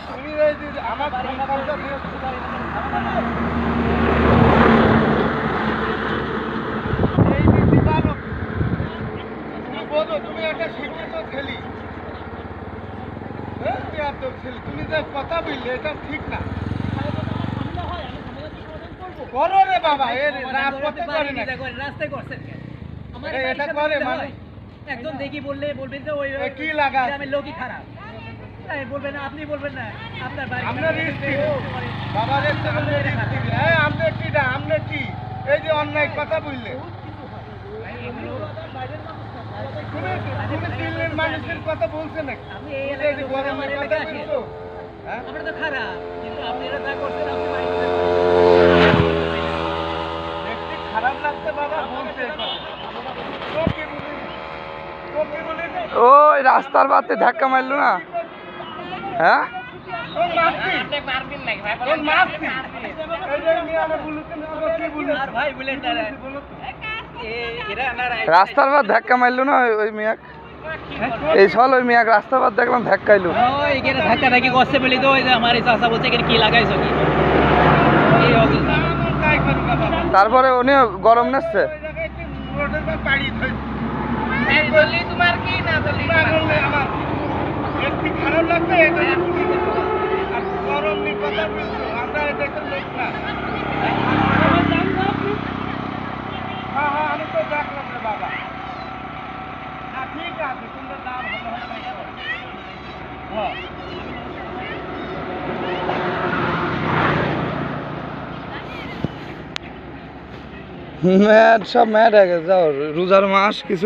তুমি এই যে আমার সংসারটা নিয়ে এই নীতি মানো তুমি বোঝো তুমি একটা শিক্ষিত ছেলে ছেলে তুমি যে কথা বললে এটা ঠিক না করো রে বাবা এর রাজপথে করে না রাস্তায় করছেন কেন আমার এটা করে মানে একজন দেখি বললে বলবেন যে ওই কি লাগা গ্রামের লোকই খারাপ বলবেন না আপনি বলবেন না আপনার বাড়ি আমরা রিস্কি বাবা রে আমরা রিস্কি হ্যাঁ আমরা কি না আমরা কি এই যে অন্যায় কথা বললে তুমি দিল্লির মানুষের কথা বলছে নাকি আপনি এই এলাকায় গরমের কথা বলছো হ্যাঁ আমরা তো খারাপ কিন্তু আপনারা যা করছেন আপনি দেখতে খারাপ লাগছে বাবা বলছে ওই রাস্তার বাতে ধাক্কা মারলো না হ্যাঁ রাস্তার বাদ ধাক্কা মারলো না ওই মিয়াক এই চল ওই মিয়াক রাস্তার বাদ দেখলাম ধাক্কাইলো ধাক্কা ধাক্কি করছে বলি তো ওই যে আমার চাষা বলছে কি লাগাইছো কি তারপরে উনি গরম নাচছে তোমার কি না একটু খারাপ লাগবে আর গরম নিয়ে কথা বলছো আমরা এদেশের লোক না হ্যাঁ হ্যাঁ আমি তো দেখলাম রে বাবা না ঠিক আছে তোমরা দাম হ্যাঁ ম্যাট সব ম্যাট হয়ে গেছে যাও রোজার মাস কিছু